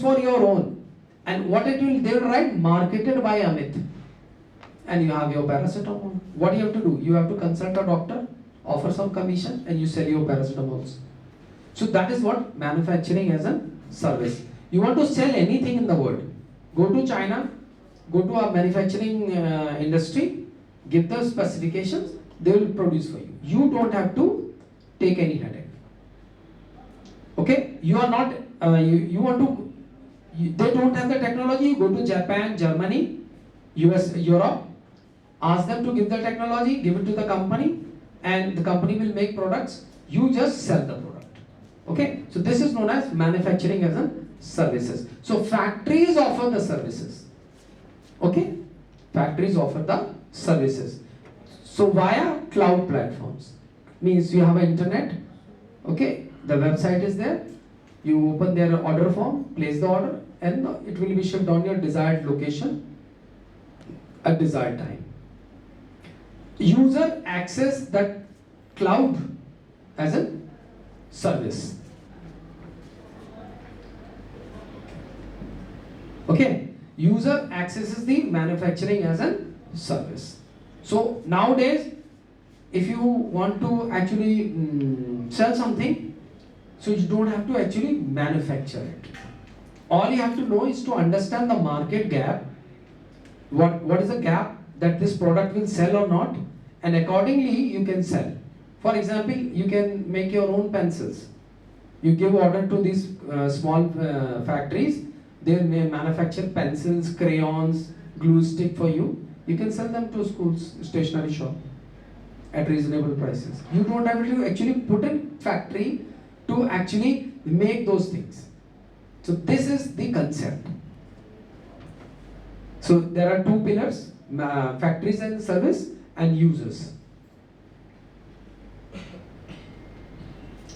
for your own. And what it will, they will write marketed by Amit. And you have your paracetamol. What you have to do? You have to consult a doctor, offer some commission, and you sell your paracetamols. So that is what manufacturing as a service. You want to sell anything in the world, go to China, go to a manufacturing industry, give the specifications, they will produce for you. You don't have to take any headache. Okay, you are not, you want to, they don't have the technology, you go to Japan, Germany, US, Europe, ask them to give the technology, give it to the company, and the company will make products, you just sell the product. Okay, so this is known as manufacturing as a services. So factories offer the services. Okay, factories offer the services. So via cloud platforms, means you have an internet, okay, the website is there, you open their order form, place the order, and it will be shipped on your desired location at desired time. User access that cloud as a service. Okay, user accesses the manufacturing as a service. So nowadays, if you want to actually sell something, so you don't have to actually manufacture it. All you have to know is to understand the market gap. What is the gap that this product will sell or not, and accordingly you can sell. For example, you can make your own pencils. You give order to these small factories. They may manufacture pencils, crayons, glue stick for you. You can sell them to schools, stationery shop at reasonable prices. You don't have to actually put in factory to actually make those things. So this is the concept. So there are two pillars, factories and service and users.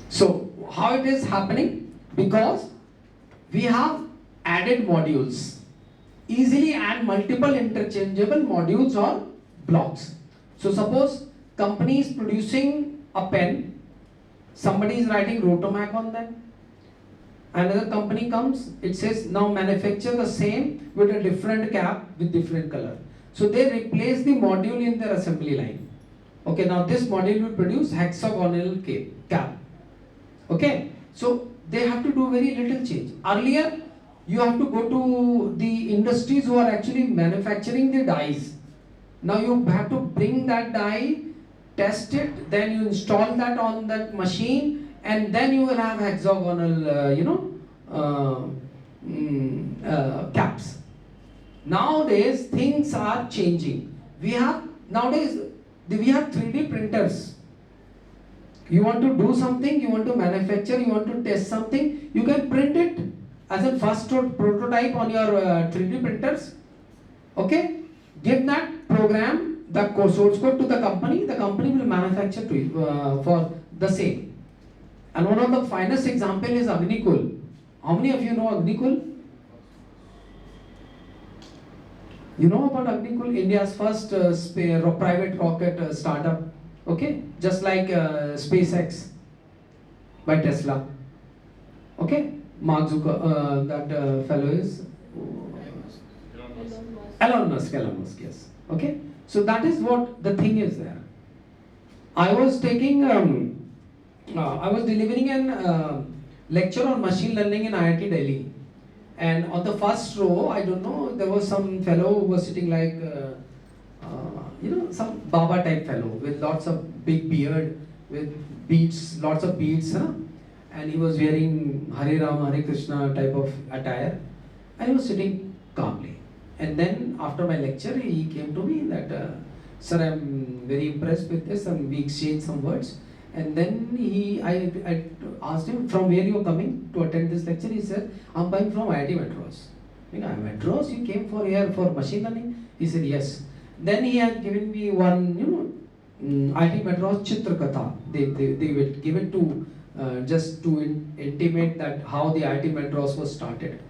So how it is happening? Because we have added modules. Easily add multiple interchangeable modules or blocks. So suppose company is producing a pen, somebody is writing Rotomac on that. Another company comes, it says now manufacture the same with a different cap with different color. So they replace the module in their assembly line. Okay, now this module will produce hexagonal cap. Okay, so they have to do very little change. Earlier, you have to go to the industries who are actually manufacturing the dies. Now you have to bring that die, test it, then you install that on that machine, and then you will have hexagonal, caps. Nowadays, things are changing. Nowadays, we have 3D printers. You want to do something, you want to manufacture, you want to test something, you can print it as a first prototype on your 3D printers. Okay, give that program, the source code to the company will manufacture to you, for the same. And one of the finest example is Agnikul. How many of you know Agnikul? You know about Agnikul, India's first private rocket startup. Okay, just like SpaceX by Tesla. Okay, Mark Zuckerberg, that fellow is Elon Musk, yes. Okay, so that is what the thing is there. I was delivering an lecture on machine learning in IIT Delhi, and on the first row, I don't know, there was some fellow who was sitting like some Baba type fellow with lots of big beard, with beads, lots of beads, and he was wearing Hare Rama, Hare Krishna type of attire, and he was sitting calmly. And then after my lecture, he came to me that, sir, I'm very impressed with this, and we exchanged some words. And then I asked him, from where you are coming to attend this lecture? He said, I'm coming from IIT Madras. Madras, you came here for machine learning? He said, yes. Then he had given me one, IIT Madras Chitra Katha. They would give it to, just to intimate that how the IIT Madras was started.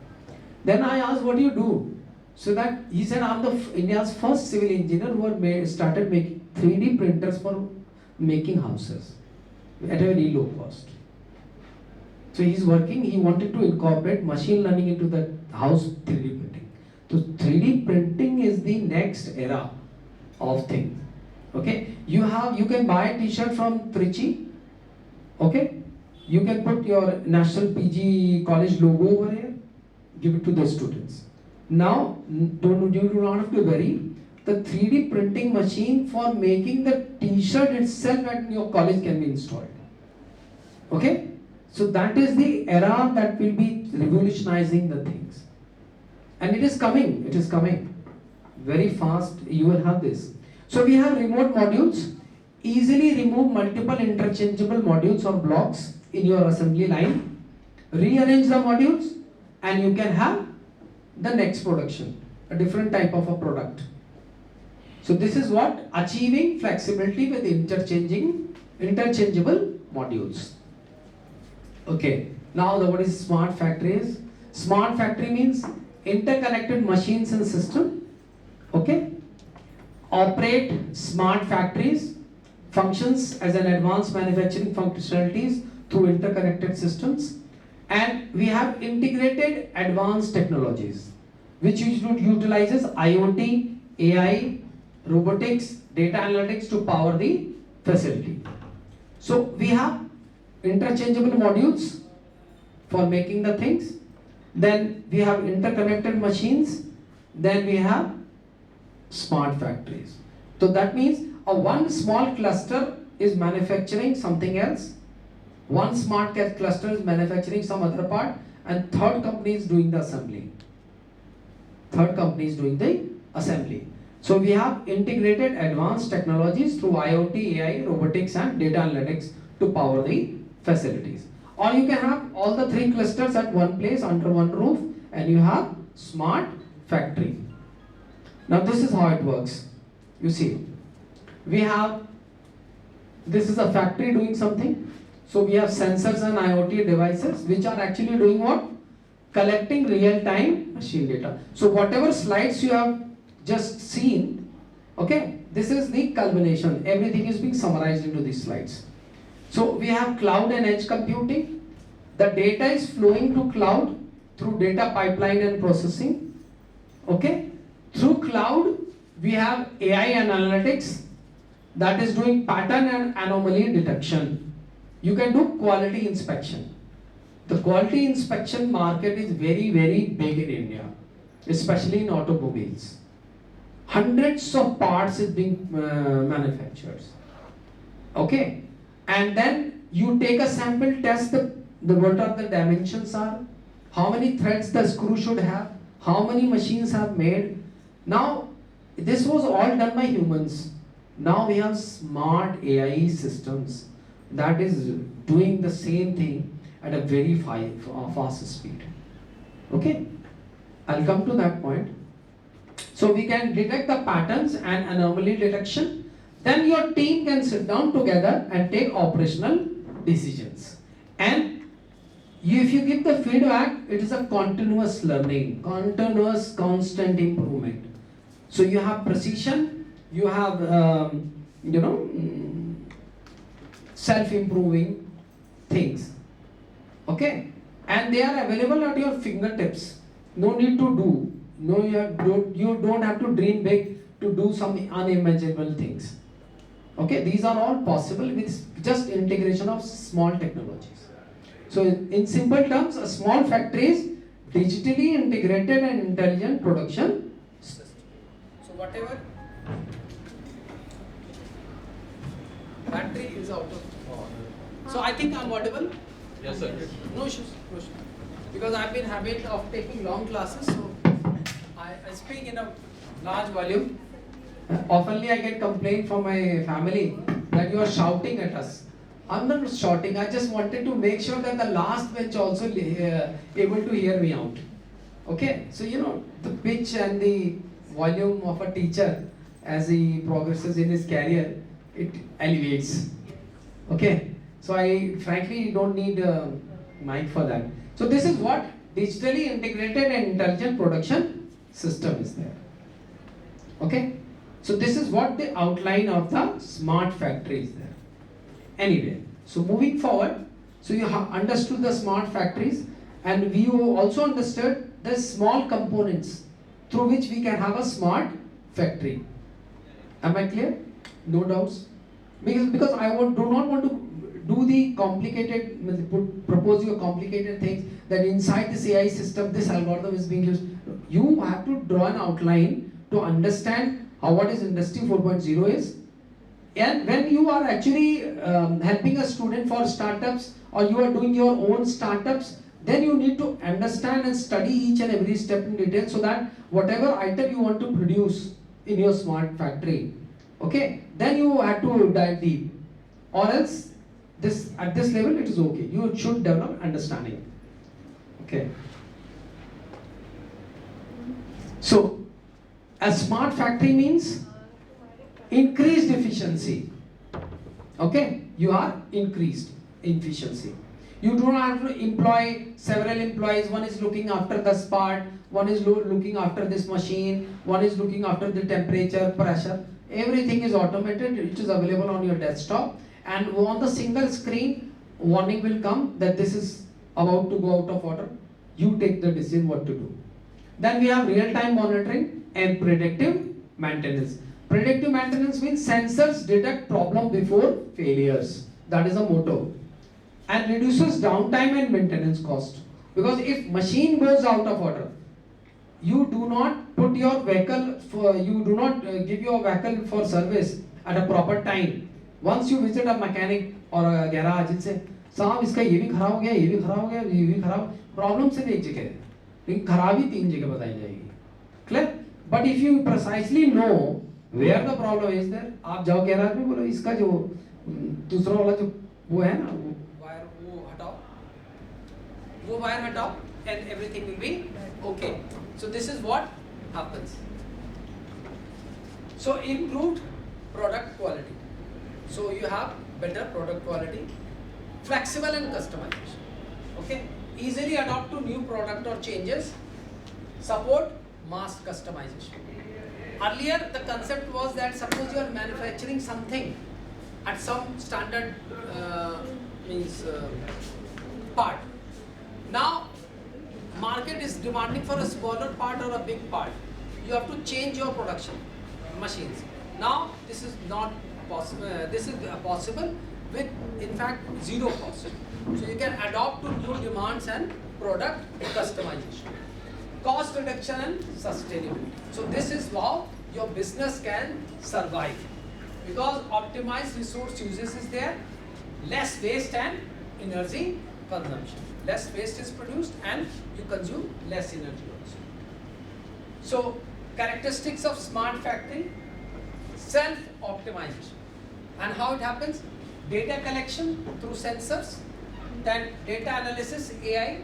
Then I asked, what do you do? So that he said, I'm India's first civil engineer who had started making 3D printers for making houses at a very low cost. So he's working, he wanted to incorporate machine learning into the house 3D printing. So 3D printing is the next era of thing. Okay, you can buy a t-shirt from Trichy. Okay, you can put your national PG college logo over here, give it to the students. Now you do not have to worry. The 3D printing machine for making the t-shirt itself at your college can be installed. Okay, so that is the era that will be revolutionizing the things, and it is coming very fast. You will have this. So we have remote modules. Easily remove multiple interchangeable modules or blocks in your assembly line. Rearrange the modules and you can have the next production, a different type of a product. So this is what achieving flexibility with interchangeable modules. Okay, now what is smart factories? Smart factory means interconnected machines and system. Okay, operate smart factories, functions as an advanced manufacturing functionalities through interconnected systems, and we have integrated advanced technologies which utilizes IoT, AI, robotics, data analytics to power the facility. So we have interchangeable modules for making the things, then we have interconnected machines, then we have smart factories. So that means a one small cluster is manufacturing something else, one smart cluster is manufacturing some other part, and third company is doing the assembly. So we have integrated advanced technologies through IoT, AI, robotics and data analytics to power the facilities. Or you can have all the three clusters at one place under one roof and you have smart factory. Now this is how it works. You see, this is a factory doing something. So we have sensors and IoT devices which are actually doing what? Collecting real-time machine data. So whatever slides you have just seen, okay, this is the culmination. Everything is being summarized into these slides. So we have cloud and edge computing. The data is flowing to cloud through data pipeline and processing. Okay, through cloud we have AI and analytics that is doing pattern and anomaly detection. You can do quality inspection. The quality inspection market is very, very big in India, especially in automobiles. Hundreds of parts is being manufactured. Okay, and then you take a sample, test what are the dimensions are, how many threads the screw should have, how many machines have made. Now this was all done by humans. Now we have smart AI systems that is doing the same thing at a very fast speed. Okay, I'll come to that point. So we can detect the patterns and anomaly detection. Then your team can sit down together and take operational decisions. And if you give the feedback, it is a continuous learning, constant improvement. So you have precision, you have self-improving things. Okay, and they are available at your fingertips. No need to do. No, you don't have to dream big to do some unimaginable things. Okay, these are all possible with just integration of small technologies. So in simple terms, a small factory is digitally integrated and intelligent production system. So whatever battery is out of order. So I think I'm audible? Yes, sir. No issues. Because I've been habit of taking long classes, so I speak in a large volume. Oftenly I get complaint from my family that you are shouting at us. I'm not shouting, I just wanted to make sure that the last bench also able to hear me out. Okay, so the pitch and the volume of a teacher as he progresses in his career, it elevates. Okay, so I frankly don't need a mic for that. So this is what digitally integrated and intelligent production system is there. Okay, so this is what the outline of the smart factory is there. Anyway, so moving forward, So you have understood the smart factories, and we also understood the small components through which we can have a smart factory. Am I clear? No doubts? Because I do not want to do the complicated, propose you complicated things that inside this AI system, this algorithm is being used. You have to draw an outline to understand what is Industry 4.0 is. And when you are actually helping a student for startups, or you are doing your own startups, then you need to understand and study each and every step in detail, so that whatever item you want to produce in your smart factory, okay, then you have to dive deep, or else this at this level it is okay. You should develop understanding. Okay. So a smart factory means increased efficiency. Okay, you are increased efficiency. You do not have to employ several employees. One is looking after this part, one is looking after this machine, one is looking after the temperature, pressure. Everything is automated, it is available on your desktop, and on the single screen, warning will come that this is about to go out of order. You take the decision what to do. Then we have real-time monitoring and predictive maintenance. Predictive maintenance means sensors detect problem before failures. That is a motto. And reduces downtime and maintenance cost. Because if machine goes out of order, you do not put your vehicle for, you do not give your vehicle for service at a proper time. Once you visit a mechanic or a garage, it say, साहब इसका ये भी खराब हो गया, ये भी खराब हो गया, ये भी खराब. प्रॉब्लम सिर्फ एक जगह है, लेकिन खराबी 3 जगह बताई जाएगी. Clear? But if you precisely know where the problem is there, आप जाओ गैराज में बोलो इसका जो दूसरा वाला जो वो है ना वायर वो वायर हटाओ and everything will be okay. So this is what happens. So improved product quality. So you have better product quality, flexible and customization. Okay, easily adapt to new product or changes, support mass customization. Earlier, the concept was that suppose you are manufacturing something at some standard part. Now, market is demanding for a smaller part or a big part. You have to change your production machines. Now, this is not possible. This is possible with, in fact, zero cost. So you can adapt to new demands and product customization. Cost reduction and sustainability. So this is how your business can survive, because optimized resource uses is there, less waste and energy consumption. Less waste is produced and you consume less energy also. So characteristics of smart factory: self-optimization. And how it happens? Data collection through sensors, then data analysis AI,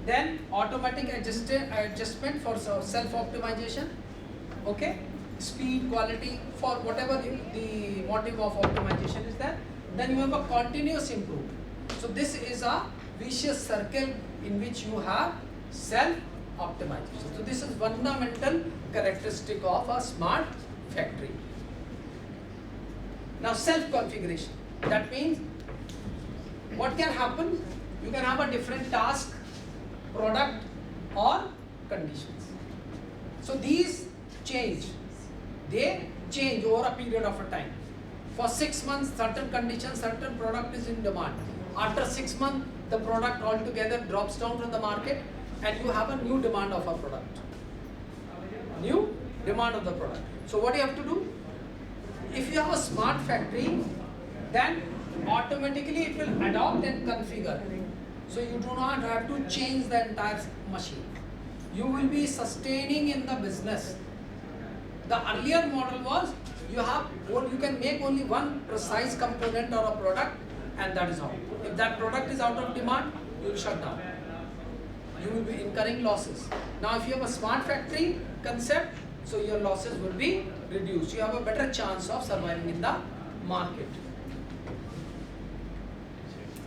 then automatic adjustment for self-optimization, okay, speed, quality, for whatever the motive of optimization is there. Then you have a continuous improvement. So this is a vicious circle in which you have self-optimization. So this is fundamental characteristic of a smart factory. Now self-configuration. That means what can happen? You can have a different task, product or conditions. So these change. They change over a period of a time. For 6 months, certain conditions, certain product is in demand. After 6 months, the product altogether drops down from the market and you have a new demand of a product. New demand of the product. So what do you have to do? If you have a smart factory, then automatically it will adopt and configure. So you do not have to change the entire machine. You will be sustaining in the business. The earlier model was you can make only one precise component or a product, and that is all. If that product is out of demand, you will shut down. You will be incurring losses. Now if you have a smart factory concept, so your losses will be reduced. You have a better chance of surviving in the market.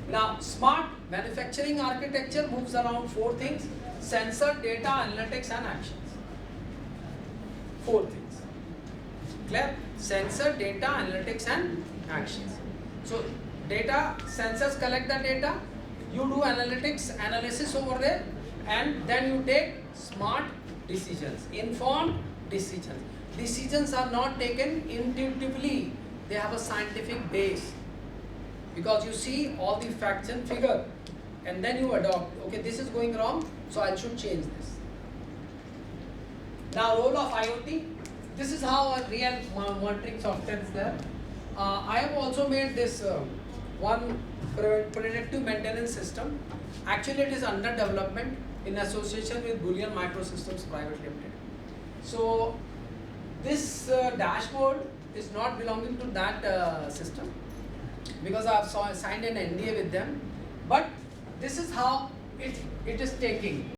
Now smart manufacturing architecture moves around 4 things: sensor, data, analytics and actions. 4 things. Clear? Sensor, data, analytics and actions. So data, sensors collect the data, you do analysis over there, and then you take smart decisions, informed decisions. Decisions are not taken intuitively, they have a scientific base, because you see all the facts and figure, and then you adopt, okay, this is going wrong, so I should change this. Now, role of IoT, this is how a real monitoring software is there. I have also made this one predictive maintenance system. Actually, it is under development in association with Boolean Microsystems Private Limited. So, this dashboard is not belonging to that system, because I have signed an NDA with them. But this is how it is taking.